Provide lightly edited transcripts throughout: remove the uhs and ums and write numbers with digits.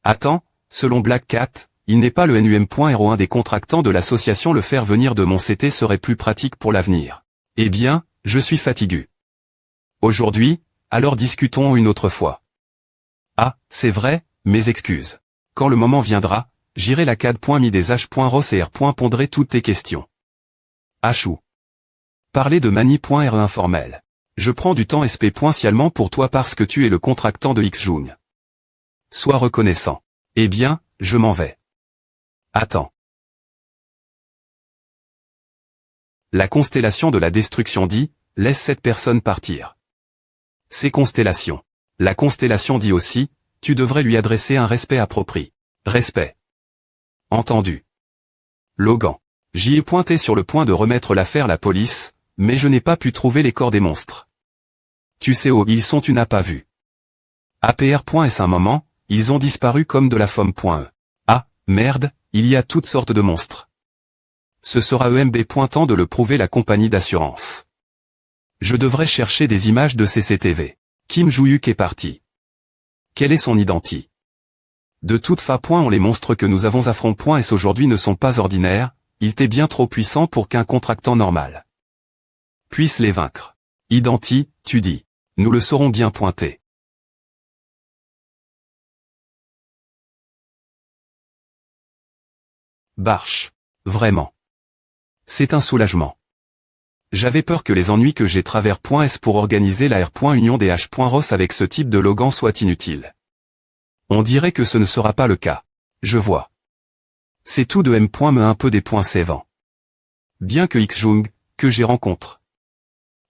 Attends, selon Black Cat, il n'est pas le NUM.01 des contractants de l'association. Le faire venir de mon CT serait plus pratique pour l'avenir. Eh bien, je suis fatigué. Aujourd'hui, alors discutons une autre fois. Ah, c'est vrai, mes excuses. Quand le moment viendra, j'irai la CAD.mi-des-H.Ross et R.pondrai toutes tes questions. Hou. Parler de mani.re informel. Je prends du temps spécialement pour toi parce que tu es le contractant de Xjoong. Sois reconnaissant. Eh bien, je m'en vais. Attends. La constellation de la destruction dit, laisse cette personne partir. Ces constellations. La constellation dit aussi, tu devrais lui adresser un respect approprié. Respect. Entendu. Logan. J'y ai pointé sur le point de remettre l'affaire à la police, mais je n'ai pas pu trouver les corps des monstres. Tu sais où ils sont, tu n'as pas vu. APR.S un moment, ils ont disparu comme de la fomme.e. Ah, merde, il y a toutes sortes de monstres. Ce sera EMB pointant de le prouver la compagnie d'assurance. Je devrais chercher des images de CCTV. Kim Joo-hyuk est parti. Quel est son identité? De toute façon, les monstres que nous avons affrontés aujourd'hui ne sont pas ordinaires, ils étaient bien trop puissants pour qu'un contractant normal puisse les vaincre. Identité, tu dis. Nous le saurons bien pointer. Barche. Vraiment. C'est un soulagement. J'avais peur que les ennuis que j'ai travers.s pour organiser la R.Union des H.Ross avec ce type de Logan soient inutiles. On dirait que ce ne sera pas le cas. Je vois. C'est tout de M.me un peu des points sévants. Bien que Xjoong, que j'ai rencontre.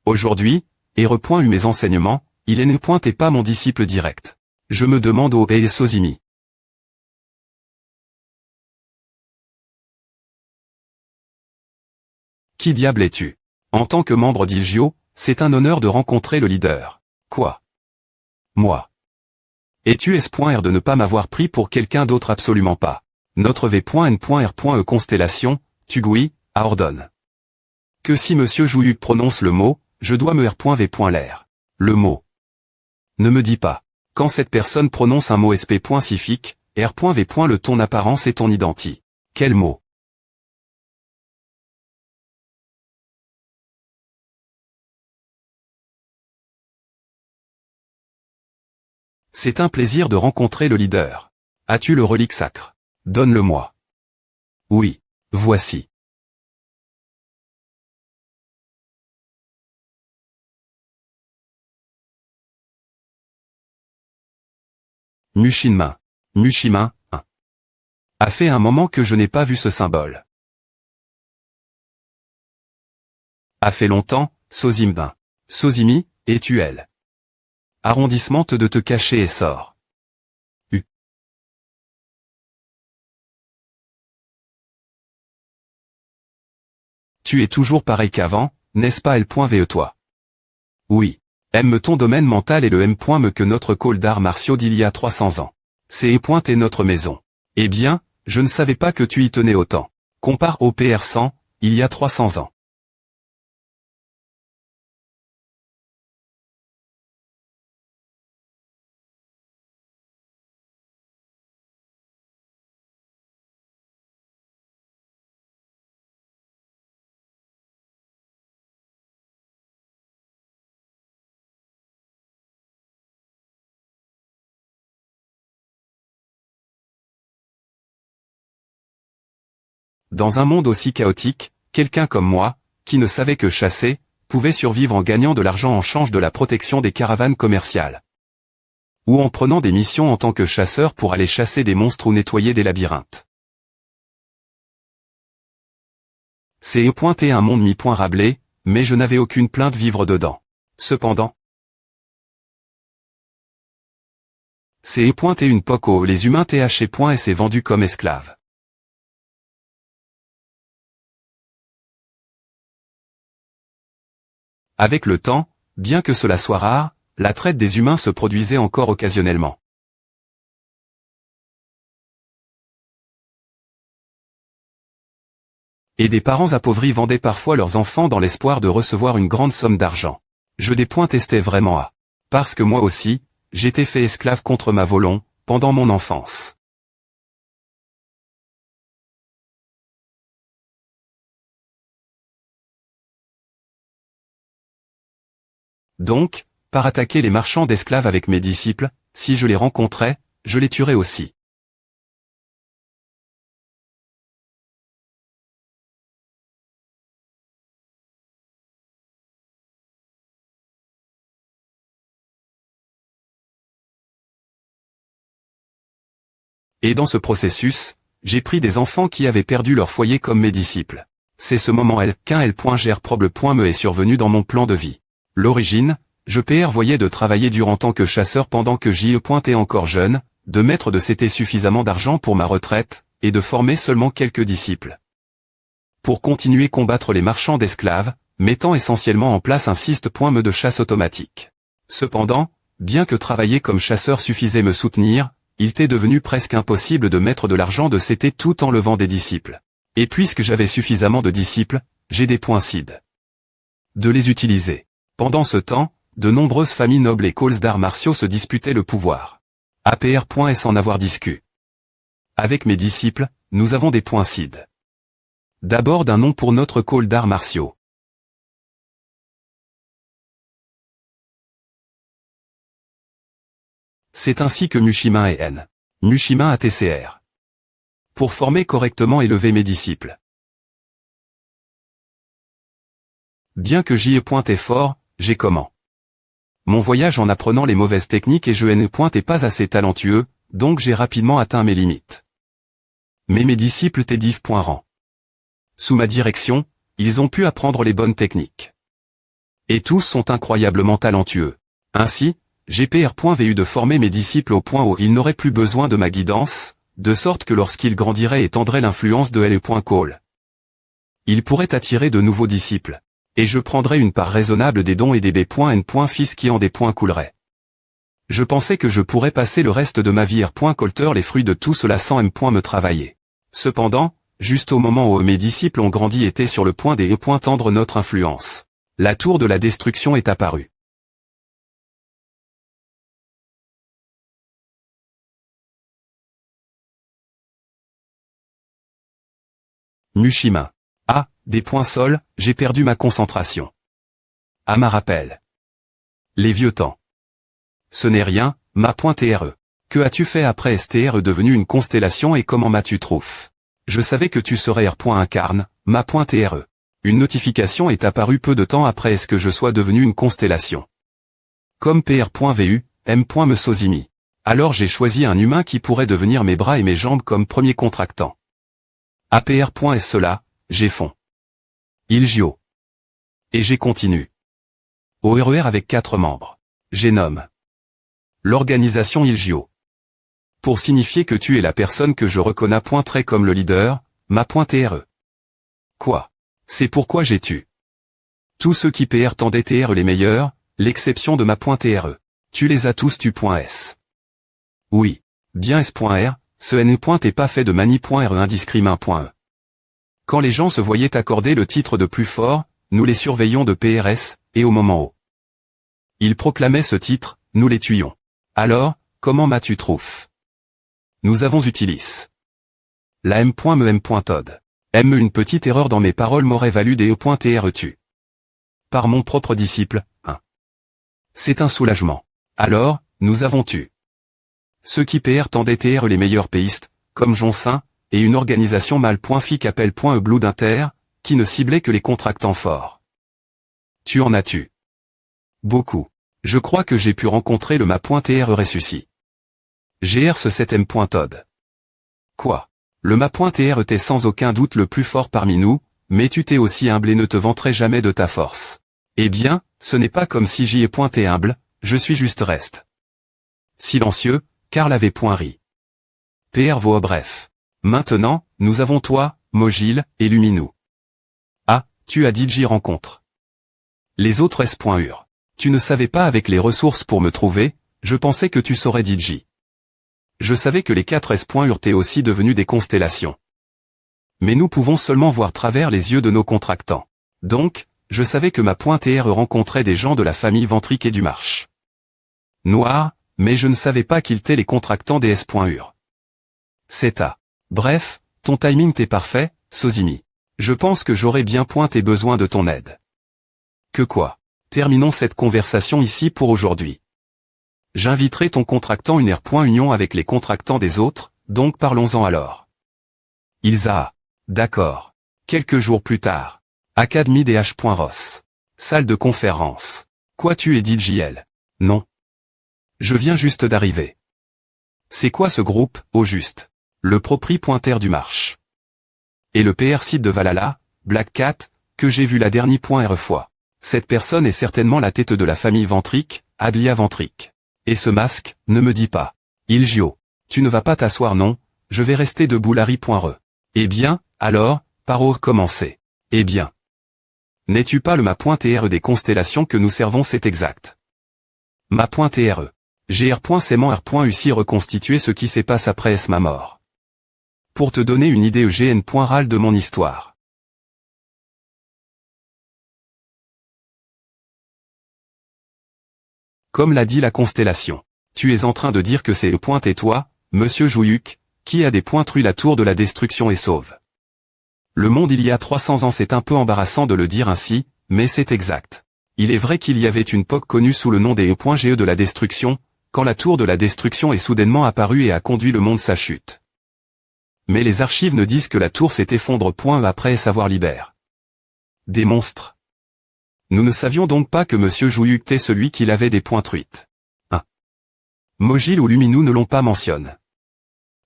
Aujourd'hui, et repoint mes enseignements, il est et pas mon disciple direct. Je me demande au et Sozimi. Qui diable es-tu? En tant que membre d'Ilgio, c'est un honneur de rencontrer le leader. Quoi? Moi. Es-tu S.R de ne pas m'avoir pris pour quelqu'un d'autre? Absolument pas. Notre V.N.R.E constellation, Tugui, a ordonne. Que si Monsieur Joo-hyuk prononce le mot, je dois me R.V. l'air. Le mot. Ne me dis pas. Quand cette personne prononce un mot SP.cifique, R.V. le ton apparence et ton identité. Quel mot? C'est un plaisir de rencontrer le leader. As-tu le relique sacre? Donne-le-moi. Oui, voici. Mushinmin. Mushimin, 1. A fait un moment que je n'ai pas vu ce symbole. A fait longtemps, Sozimdin. Sozimi, es-tu elle? Arrondissement de te cacher et sort. U. Tu es toujours pareil qu'avant, n'est-ce pas L.ve toi? Oui. Aime ton domaine mental et le M.me que notre call d'arts martiaux d'il y a 300 ans. C'est et notre maison. Eh bien, je ne savais pas que tu y tenais autant. Compare au PR100, il y a 300 ans. Dans un monde aussi chaotique, quelqu'un comme moi, qui ne savait que chasser, pouvait survivre en gagnant de l'argent en change de la protection des caravanes commerciales. Ou en prenant des missions en tant que chasseur pour aller chasser des monstres ou nettoyer des labyrinthes. C'est un monde mi-Rabelais, mais je n'avais aucune plainte vivre dedans. Cependant, c'est une poco les humains THC.S est vendu comme esclaves. Avec le temps, bien que cela soit rare, la traite des humains se produisait encore occasionnellement. Et des parents appauvris vendaient parfois leurs enfants dans l'espoir de recevoir une grande somme d'argent. Je testais vraiment à. Parce que moi aussi, j'étais fait esclave contre ma volonté, pendant mon enfance. Donc, par attaquer les marchands d'esclaves avec mes disciples, si je les rencontrais, je les tuerais aussi. Et dans ce processus, j'ai pris des enfants qui avaient perdu leur foyer comme mes disciples. C'est ce moment qu'un L.G.me est survenu dans mon plan de vie. L'origine, je voyais de travailler dur en tant que chasseur pendant que J.E. encore jeune, de mettre de côté suffisamment d'argent pour ma retraite, et de former seulement quelques disciples. Pour continuer combattre les marchands d'esclaves, mettant essentiellement en place un système de chasse automatique. Cependant, bien que travailler comme chasseur suffisait me soutenir, il était devenu presque impossible de mettre de l'argent de côté tout en levant des disciples. Et puisque j'avais suffisamment de disciples, j'ai des points CID. De les utiliser. Pendant ce temps, de nombreuses familles nobles et écoles d'arts martiaux se disputaient le pouvoir. APR.S en avoir discu. Avec mes disciples, nous avons des points CID. D'abord d'un nom pour notre école d'arts martiaux. C'est ainsi que Mushimin et N. Mushimin ATCR. Pour former correctement et lever mes disciples. Bien que j'y ai pointé fort, j'ai comment. Mon voyage en apprenant les mauvaises techniques et je n'ai pas assez talentueux, donc j'ai rapidement atteint mes limites. Mais mes disciples étaient div.rang. Sous ma direction, ils ont pu apprendre les bonnes techniques. Et tous sont incroyablement talentueux. Ainsi, j'ai vu de former mes disciples au point où ils n'auraient plus besoin de ma guidance, de sorte que lorsqu'ils grandiraient et tendraient l'influence de L.Call, ils pourraient attirer de nouveaux disciples. Et je prendrais une part raisonnable des dons et des B.N. fils qui en des points couleraient. Je pensais que je pourrais passer le reste de ma vie R.Colter les fruits de tout cela sans me travailler. Cependant, juste au moment où mes disciples ont grandi étaient sur le point des tendre notre influence. La tour de la destruction est apparue. Mushimin. Ah, des points sols, j'ai perdu ma concentration. Ah ma rappel. Les vieux temps. Ce n'est rien, ma .re. Que as-tu fait après STR devenu une constellation et comment m'as-tu trouvé? Je savais que tu serais R.incarne, ma .re. Une notification est apparue peu de temps après est-ce que je sois devenu une constellation. Comme PR.vu, M.me Sozimi. Alors j'ai choisi un humain qui pourrait devenir mes bras et mes jambes comme premier contractant. APR.est cela, j'ai fond. Ilgio. Et j'ai continue. Au RER avec 4 membres. J'ai nomme. L'organisation Ilgio. Pour signifier que tu es la personne que je reconnais très comme le leader, ma .re. Quoi? C'est pourquoi j'ai tu. Tous ceux qui tendaient TR les meilleurs, l'exception de ma .re. Tu les as tous tu.s. Oui. Bien S.R, ce N. est pas fait de mani.re indiscrimin.e. Quand les gens se voyaient accorder le titre de plus fort, nous les surveillions de PRS, et au moment où ils proclamaient ce titre, nous les tuions. Alors, comment m'as-tu trouvé? Nous avons utilisé la M.me. Une petite erreur dans mes paroles m'aurait valu des E.tr tu. Par mon propre disciple, 1. C'est un soulagement. Alors, nous avons tu. Ceux qui tendaient TR les meilleurs péistes, comme Jonsin, et une organisation mal.fic appelle.e Blue d'Inter, qui ne ciblait que les contractants forts. Tu en as-tu? Beaucoup. Je crois que j'ai pu rencontrer le ma.tr ressuscit. GR ce 7m.tod. Quoi? Le ma.tr était sans aucun doute le plus fort parmi nous, mais tu t'es aussi humble et ne te vanterai jamais de ta force. Eh bien, ce n'est pas comme si j'y ai pointé humble, je suis juste reste. Silencieux, Karl avait point ri. PR vaut bref. Maintenant, nous avons toi, Mogil, et Luminou. Ah, tu as dit j'y rencontre. Les autres S.ur. Tu ne savais pas avec les ressources pour me trouver, je pensais que tu saurais DJ. Je savais que les 4 S.ur étaient aussi devenus des constellations. Mais nous pouvons seulement voir travers les yeux de nos contractants. Donc, je savais que ma .tr rencontrait des gens de la famille Ventrique et du Marche. Noir, mais je ne savais pas qu'ils étaient les contractants des S.ur. C'est à. Bref, ton timing t'est parfait, Sozimi. Je pense que j'aurais bien tes besoin de ton aide. Que quoi? Terminons cette conversation ici pour aujourd'hui. J'inviterai ton contractant une R.union avec les contractants des autres, donc parlons-en alors. Ilsa. D'accord. Quelques jours plus tard. Académie des H.Ross. Salle de conférence. Quoi tu es dit JL? Non. Je viens juste d'arriver. C'est quoi ce groupe, au juste? Le propriétaire du marche. Et le PR site de Valhalla, Black Cat, que j'ai vu la dernière fois. Cette personne est certainement la tête de la famille Ventric, Adlia Ventric. Et ce masque, ne me dis pas. Ilgio. Tu ne vas pas t'asseoir non, je vais rester debout Larry.re. Eh bien, alors, par où commencer? Eh bien. N'es-tu pas le ma.re des constellations que nous servons c'est exact. Ma.re. Gr.sement R.uci reconstituer ce qui se passe après ma mort. Pour te donner une idée gn.ral de mon histoire. Comme l'a dit la constellation. Tu es en train de dire que c'est le point et toi, monsieur Jouilluc, qui a des pointrus la tour de la destruction et sauve. Le monde il y a 300 ans c'est un peu embarrassant de le dire ainsi, mais c'est exact. Il est vrai qu'il y avait une époque connue sous le nom des E.GE de la destruction, quand la tour de la destruction est soudainement apparue et a conduit le monde sa chute. Mais les archives ne disent que la tour s'est effondrée après savoir libère. Des monstres. Nous ne savions donc pas que monsieur Jouilluc était celui qui avait des pointruites. 1. Mogil ou Luminou ne l'ont pas mentionné.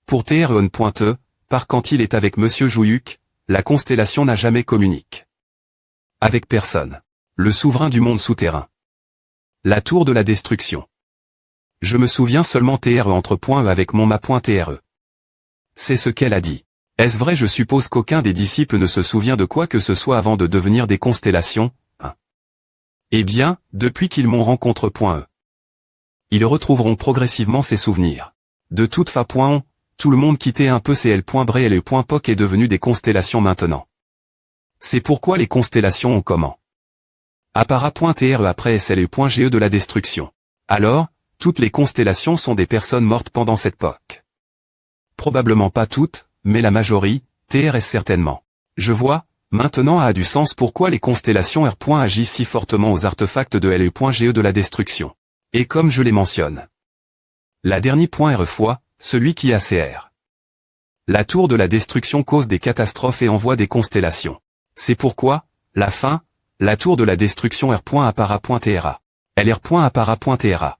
Pour TREON.E, par quand il est avec monsieur Jouilluc, la constellation n'a jamais communiqué. Avec personne. Le souverain du monde souterrain. La tour de la destruction. Je me souviens seulement TRE entre points E avec mon ma.TRE. C'est ce qu'elle a dit. Est-ce vrai? Je suppose qu'aucun des disciples ne se souvient de quoi que ce soit avant de devenir des constellations. 1. Eh bien, depuis qu'ils m'ont rencontré .E. Ils retrouveront progressivement ces souvenirs. De toute façon, tout le monde quittait un peu CL.bre et le .poc est devenu des constellations maintenant. C'est pourquoi les constellations ont comment. Appara.TRE après SLE.GE de la destruction. Alors, toutes les constellations sont des personnes mortes pendant cette époque. Probablement pas toutes, mais la majorité, TRS certainement. Je vois, maintenant a du sens pourquoi les constellations R. agissent si fortement aux artefacts de LE.GE de la destruction. Et comme je les mentionne. La dernière .R fois, celui qui a CR. La tour de la destruction cause des catastrophes et envoie des constellations. C'est pourquoi, la fin, la tour de la destruction R.appara.TRA. LR.appara.TRA.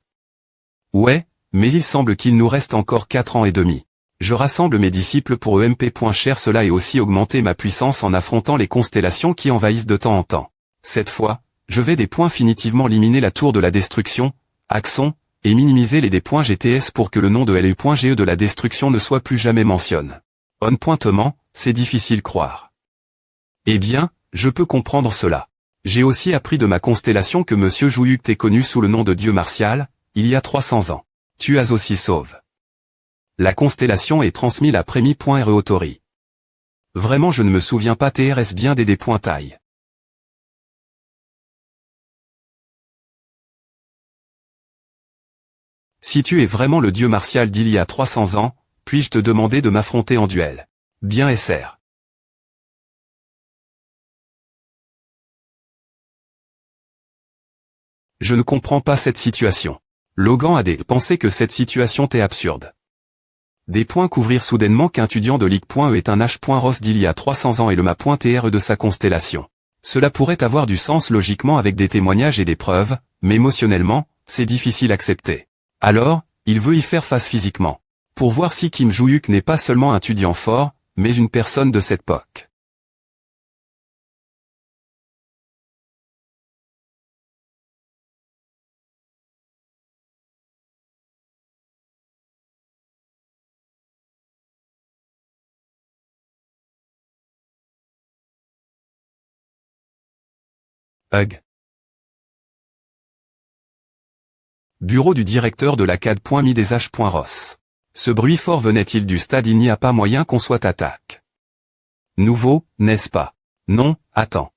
Ouais, mais il semble qu'il nous reste encore 4 ans et demi. Je rassemble mes disciples pour EMP.cher cela et aussi augmenter ma puissance en affrontant les constellations qui envahissent de temps en temps. Cette fois, je vais définitivement éliminer la tour de la destruction, Axon, et minimiser les D.GTS pour que le nom de LE.GE de la destruction ne soit plus jamais mentionné. On.ement, c'est difficile croire. Eh bien, je peux comprendre cela. J'ai aussi appris de ma constellation que monsieur Jouilluc est connu sous le nom de Dieu Martial, il y a 300 ans. Tu as aussi sauve. La constellation est transmise à Prémi.re Autori. Vraiment je ne me souviens pas TRS bien des D.taille. Si tu es vraiment le dieu martial d'il y a 300 ans, puis-je te demander de m'affronter en duel? Bien SR. Je ne comprends pas cette situation. Logan a pensé que cette situation est absurde. Des points couvrir soudainement qu'un étudiant de Ligue.E est un H.Ross d'il y a 300 ans et le ma.TRE de sa constellation. Cela pourrait avoir du sens logiquement avec des témoignages et des preuves, mais émotionnellement, c'est difficile à accepter. Alors, il veut y faire face physiquement. Pour voir si Kim Jouilluc n'est pas seulement un étudiant fort, mais une personne de cette époque. Hug. Bureau du directeur de la CAD.mi des H.Ross. Ce bruit fort venait-il du stade? Il n'y a pas moyen qu'on soit attaque. Nouveau, n'est-ce pas? Non, attends.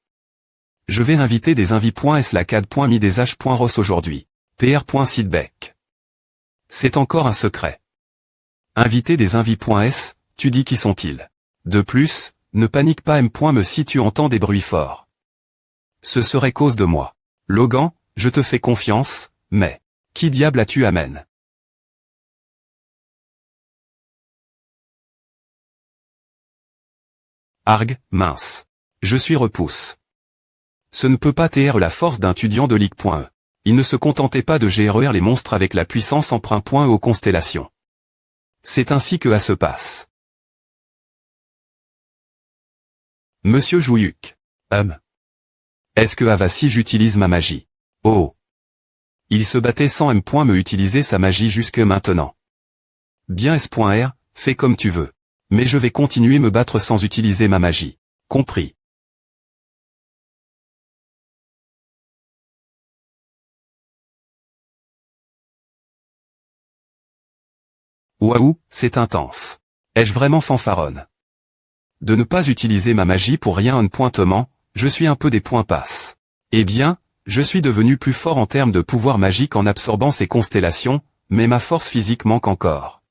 Je vais inviter des invités. La CAD.mi des H.Ross aujourd'hui. PR.Sidbeck. C'est encore un secret. Inviter des invités. Tu dis qui sont-ils? De plus, ne panique pas M. Me si tu entends des bruits forts. Ce serait cause de moi. Logan, je te fais confiance, mais... Qui diable as-tu amène? Arg, mince. Je suis repousse. Ce ne peut pas être la force d'un étudiant de Ligue.E. Il ne se contentait pas de gérer les monstres avec la puissance emprunt.E aux constellations. C'est ainsi que se passe. Monsieur Jouilluc. Est-ce que Avassi j'utilise ma magie? Oh. Il se battait sans me utiliser sa magie jusque maintenant. Bien S.R, fais comme tu veux. Mais je vais continuer me battre sans utiliser ma magie. Compris. Waouh, c'est intense. Ai-je vraiment fanfaronne? De ne pas utiliser ma magie pour rien un pointement, je suis un peu des points passes. Eh bien, je suis devenu plus fort en termes de pouvoir magique en absorbant ces constellations, mais ma force physique manque encore.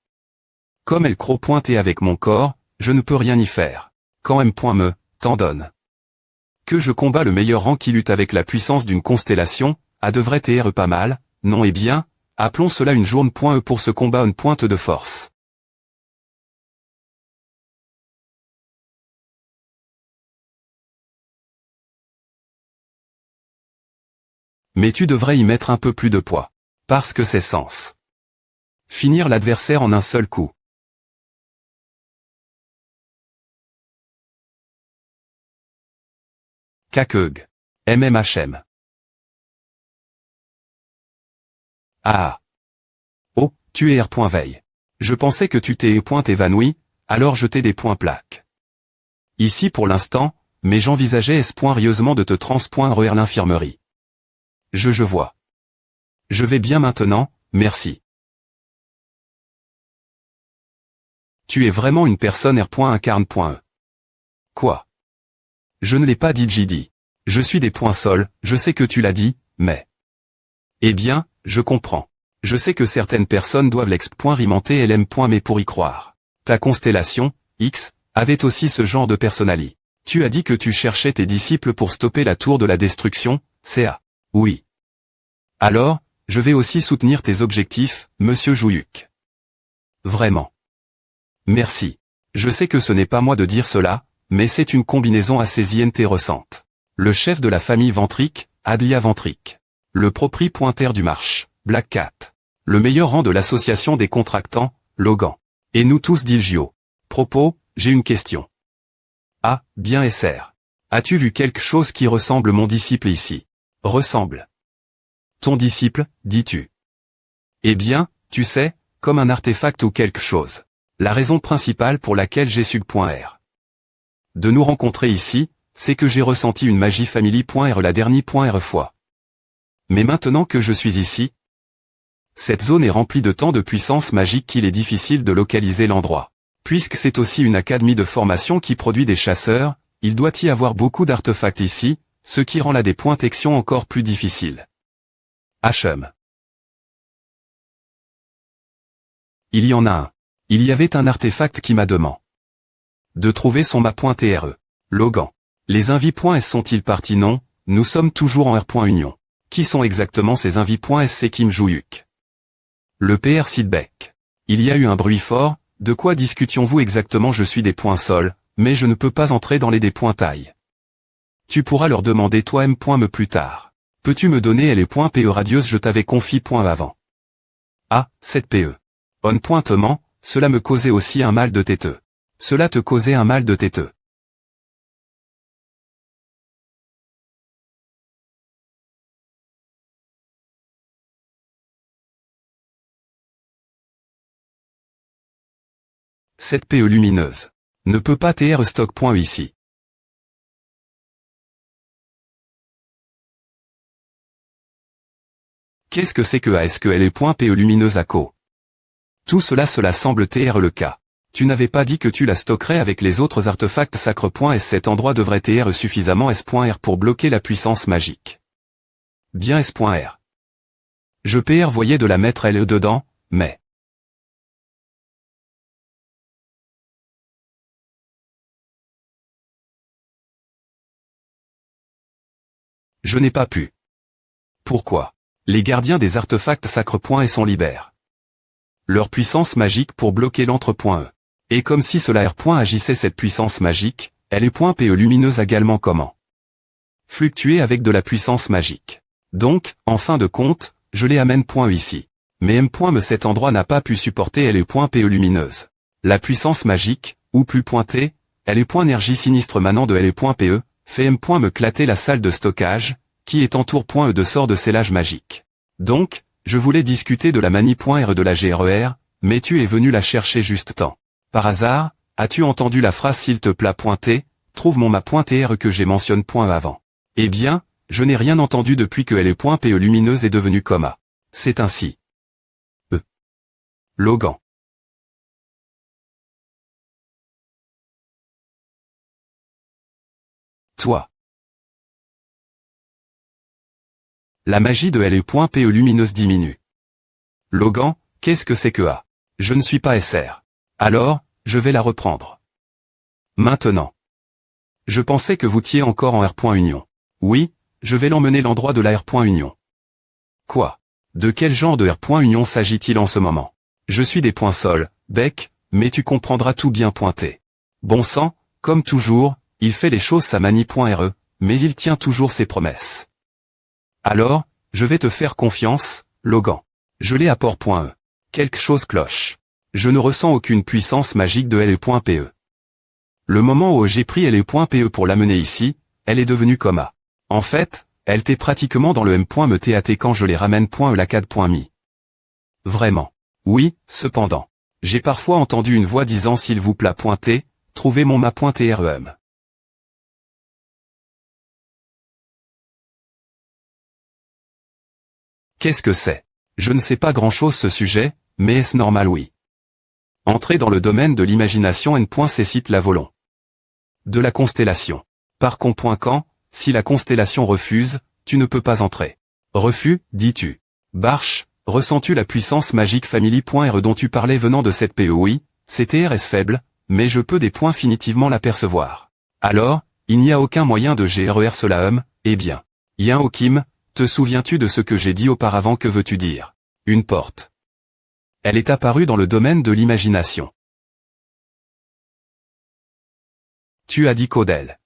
Comme elle croit pointer avec mon corps, je ne peux rien y faire. Quand me t'en donne. Que je combats le meilleur rang qui lutte avec la puissance d'une constellation, devrait être pas mal, non eh bien, appelons cela une journée.E pour ce combat une pointe de force. Mais tu devrais y mettre un peu plus de poids. Parce que c'est sens. Finir l'adversaire en un seul coup. Kakeg. MMHM. Ah. Oh, tu es R.Veille. Je pensais que tu t'es évanoui, alors je t'ai des points plaques. Ici pour l'instant, mais j'envisageais rieusement de te transpoindre l'infirmerie. Je vois. Je vais bien maintenant, merci. Tu es vraiment une personne R.incarne.E. Quoi? Je ne l'ai pas dit JD. Je suis des points sols, je sais que tu l'as dit, mais... Eh bien, je comprends. Je sais que certaines personnes doivent l'ex.rimenter LM. Mais pour y croire. Ta constellation, X, avait aussi ce genre de personnalité. Tu as dit que tu cherchais tes disciples pour stopper la tour de la destruction, CA. Oui. Alors, je vais aussi soutenir tes objectifs, Monsieur Jouilluc. Vraiment. Merci. Je sais que ce n'est pas moi de dire cela, mais c'est une combinaison assez intéressante. Le chef de la famille Ventric, Adlia Ventric. Le propriétaire du marche, Black Cat. Le meilleur rang de l'association des contractants, Logan. Et nous tous Dilgio. Propos, j'ai une question. Ah, bien SR. As-tu vu quelque chose qui ressemble mon disciple ici? Ressemble. Ton disciple, dis-tu? Eh bien, tu sais, comme un artefact ou quelque chose. La raison principale pour laquelle j'ai su.R. de nous rencontrer ici, c'est que j'ai ressenti une magie family.R la dernière fois. Mais maintenant que je suis ici, cette zone est remplie de tant de puissance magique qu'il est difficile de localiser l'endroit. Puisque c'est aussi une académie de formation qui produit des chasseurs, il doit y avoir beaucoup d'artefacts ici, ce qui rend la détection encore plus difficile. HM. Il y en a un. Il y avait un artefact qui m'a demandé de trouver son map.TRE. Logan. Les invis.S sont-ils partis? Non, nous sommes toujours en R.Union. Qui sont exactement ces invis.S? C'est Kim Jouilluc. Le PR Sidbeck. Il y a eu un bruit fort, de quoi discutions-vous exactement? Je suis des points sols, mais je ne peux pas entrer dans les des points taille. Tu pourras leur demander toi me plus tard. Peux-tu me donner les points PE radieuse? Je t'avais confié avant. Ah, 7 PE. On pointement, cela me causait aussi un mal de têteux. Cela te causait un mal de têteux. Cette PE lumineuse. Ne peut pas TR stock. Ici. Qu'est-ce que c'est que est-ce qu'elle est PE lumineuse à co? Tout cela semble TR le cas. Tu n'avais pas dit que tu la stockerais avec les autres artefacts sacres. Cet endroit devrait TR suffisamment S.R pour bloquer la puissance magique. Bien S.R. Je PR voyais de la mettre LE dedans, mais... Je n'ai pas pu. Pourquoi? Les gardiens des artefacts sacres.e sont libères. Leur puissance magique pour bloquer l'entre.e. Et comme si cela agissait cette puissance magique, elle est .pe lumineuse également comment? Fluctuer avec de la puissance magique. Donc, en fin de compte, je les amène .e ici. Mais M.me cet endroit n'a pas pu supporter elle est .pe lumineuse. La puissance magique, ou plus pointée, elle est .énergie sinistre manant de elle est .pe, fait M.me clater la salle de stockage, qui est entoure .e de sort de scellage magique. Donc, je voulais discuter de la manie.r de la GRER, mais tu es venu la chercher juste temps. Par hasard, as-tu entendu la phrase s'il te plaît .t, trouve mon ma.tr que j'ai mentionné .e avant. Eh bien, je n'ai rien entendu depuis que elle est .pe lumineuse est devenue comma. C'est ainsi. Logan. Toi. La magie de elle est .pe lumineuse diminue. Logan, qu'est-ce que c'est que A? Je ne suis pas SR. Alors, je vais la reprendre. Maintenant. Je pensais que vous tiez encore en R.union. Oui, je vais l'emmener l'endroit de la R.union. Quoi? De quel genre de R.union s'agit-il en ce moment? Je suis des points sol, bec, mais tu comprendras tout bien pointé. Bon sang, comme toujours, il fait les choses sa manie.re, mais il tient toujours ses promesses. Alors, je vais te faire confiance, Logan. Je l'ai à port.e. Quelque chose cloche. Je ne ressens aucune puissance magique de LE.PE. Le moment où j'ai pris LE.PE pour l'amener ici, elle est devenue comma. En fait, elle t'est pratiquement dans le M.me.tat quand je les ramène.e la CAD.me. Vraiment. Oui, cependant. J'ai parfois entendu une voix disant s'il vous plaît .t, trouvez mon ma.trem. Qu'est-ce que c'est? Je ne sais pas grand-chose ce sujet, mais est-ce normal oui. Entrer dans le domaine de l'imagination n.c la volon. De la constellation. Par con.quand, si la constellation refuse, tu ne peux pas entrer. Refus, dis-tu. Barche, ressens-tu la puissance magique family.r dont tu parlais venant de cette PE? Oui, c'était RS faible, mais je peux définitivement l'apercevoir. Alors, il n'y a aucun moyen de GRER cela eh bien. Yin Okim, te souviens-tu de ce que j'ai dit auparavant? Que veux-tu dire? Une porte. Elle est apparue dans le domaine de l'imagination. Tu as dit qu'au-delà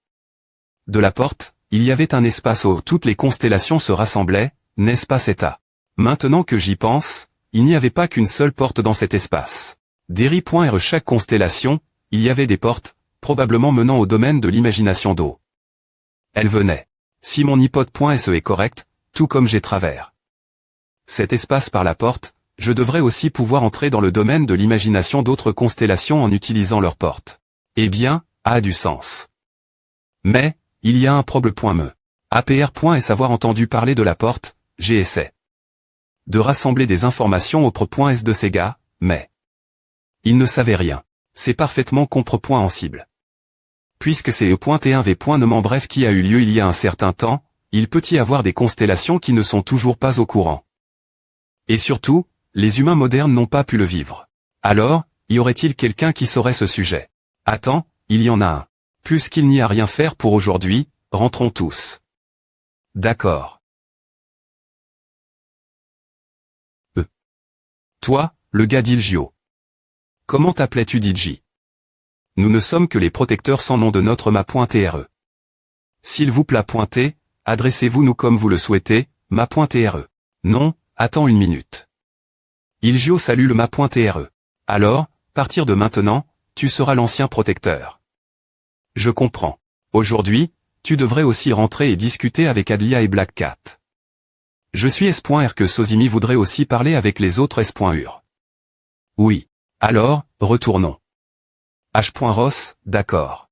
de la porte, il y avait un espace où toutes les constellations se rassemblaient, n'est-ce pas Zeta? Maintenant que j'y pense, il n'y avait pas qu'une seule porte dans cet espace. Derry.r chaque constellation, il y avait des portes, probablement menant au domaine de l'imagination d'eau. Elle venait. Si mon hypothèse est correcte, tout comme j'ai travers cet espace par la porte, je devrais aussi pouvoir entrer dans le domaine de l'imagination d'autres constellations en utilisant leurs portes. Eh bien, a du sens. Mais, il y a un problème.me. APR.s avoir entendu parler de la porte, j'ai essayé de rassembler des informations au pro.s de ces gars, mais ils ne savaient rien. C'est parfaitement compréhensible. Puisque c'est E.T1V.9 bref qui a eu lieu il y a un certain temps, il peut y avoir des constellations qui ne sont toujours pas au courant. Et surtout, les humains modernes n'ont pas pu le vivre. Alors, y aurait-il quelqu'un qui saurait ce sujet? Attends, il y en a un. Puisqu'il n'y a rien à faire pour aujourd'hui, rentrons tous. D'accord. Toi, le gars d'Ilgio. Comment t'appelais-tu DJ? Nous ne sommes que les protecteurs sans nom de notre ma.tre. S'il vous plaît .t, adressez-vous nous comme vous le souhaitez, ma.tre. Non, attends une minute. Ilgio salue le ma.tre. Alors, partir de maintenant, tu seras l'ancien protecteur. Je comprends. Aujourd'hui, tu devrais aussi rentrer et discuter avec Adlia et Black Cat. Je suis S.R que Sozimi voudrait aussi parler avec les autres S.ur. Oui. Alors, retournons. H.Ross, d'accord.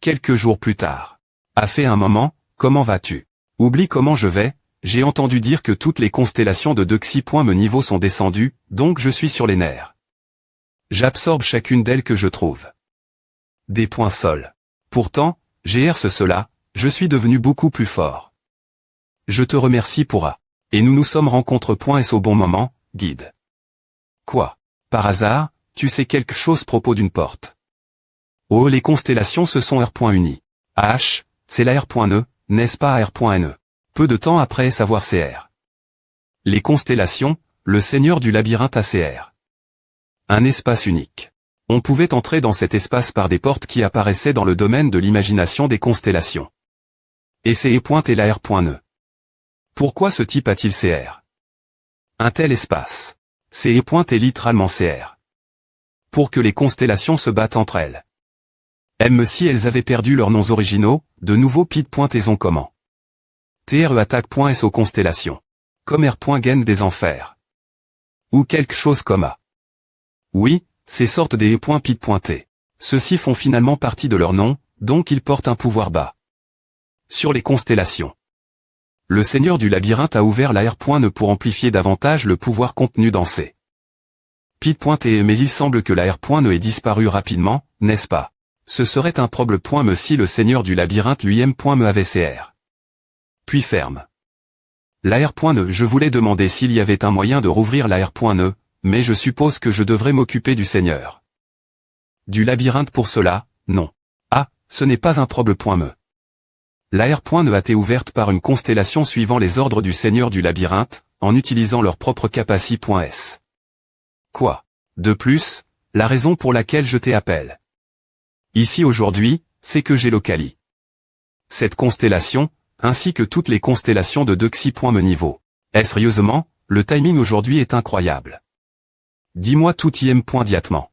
Quelques jours plus tard. A fait un moment, comment vas-tu? Oublie comment je vais, j'ai entendu dire que toutes les constellations de Dexy.me niveau sont descendues, donc je suis sur les nerfs. J'absorbe chacune d'elles que je trouve. Des points sol. Pourtant, GR cela, je suis devenu beaucoup plus fort. Je te remercie pour A. Et nous nous sommes rencontrés.s au bon moment, guide. Quoi? Par hasard, tu sais quelque chose propos d'une porte? Oh les constellations ce sont R.uni. H, c'est la R.ne, n'est-ce pas AR.NE? Peu de temps après savoir CR. Les constellations, le seigneur du labyrinthe ACR. Un espace unique. On pouvait entrer dans cet espace par des portes qui apparaissaient dans le domaine de l'imagination des constellations. Et c'est et l'AR.NE. Pourquoi ce type a-t-il CR? Un tel espace. C'est et littéralement CR. Pour que les constellations se battent entre elles. Même si elles avaient perdu leurs noms originaux, de nouveau Pit.Aison comment. TRE attaque.S aux constellations. Comme R.Gain des enfers. Ou quelque chose comme A. Oui, ces sortes des e.pit.t. Ceux-ci font finalement partie de leur nom, donc ils portent un pouvoir bas. Sur les constellations. Le seigneur du labyrinthe a ouvert la R.NE pour amplifier davantage le pouvoir contenu dans ces Pit.te, mais il semble que la R.NE ait disparu rapidement, n'est-ce pas? Ce serait un problème si le seigneur du labyrinthe lui-même me avait CR. Puis ferme. La R.NE, je voulais demander s'il y avait un moyen de rouvrir la R.NE, mais je suppose que je devrais m'occuper du seigneur du labyrinthe pour cela, non. Ah, ce n'est pas un problème. La R.NE a été ouverte par une constellation suivant les ordres du seigneur du labyrinthe, en utilisant leur propre capacity.s. Quoi? De plus, la raison pour laquelle je t'appelle ici aujourd'hui, c'est que j'ai localisé cette constellation, ainsi que toutes les constellations de Dexy.me niveau. Sérieusement, le timing aujourd'hui est incroyable. Dis-moi tout diatement.